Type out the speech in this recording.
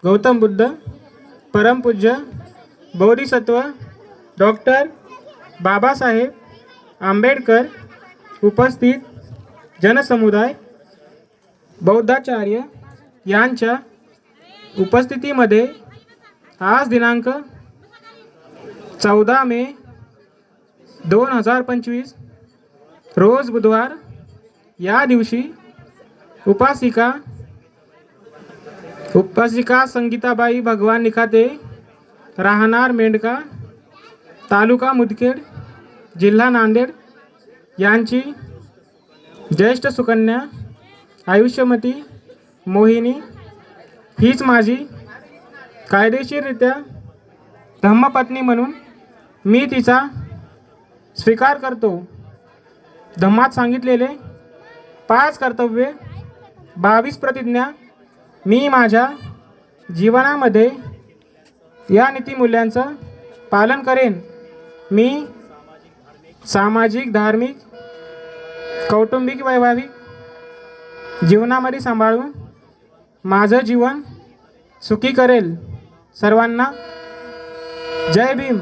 गौतम बुद्ध, परमपूज्य बोधिसत्व डॉक्टर बाबासाहेब आंबेडकर, उपस्थित जनसमुदाय, बौद्धाचार्य यांच्या उपस्थितीमध्ये आज दिनांक 14 मे 2025 रोज बुधवार या दिवशी उपासिका संगीताबाई भगवान निखाते, राहणार मेंढका, तालुका मुदखेड, जिल्हा नांदेड यांची ज्येष्ठ सुकन्या आयुष्यमती मोहिनी हीच माझी कायदेशीररित्या धम्मपत्नी म्हणून मी तिचा स्वीकार करतो. धम्मात सांगितलेले 5 कर्तव्ये, 22 प्रतिज्ञा मी माझ्या जीवनामध्ये या नीतिमूल्यांचं पालन करेन. मी सामाजिक, धार्मिक, कौटुंबिक, वैवाहिक जीवनामध्ये सांभाळून माझं जीवन सुखी करेल. सर्वांना जय भीम.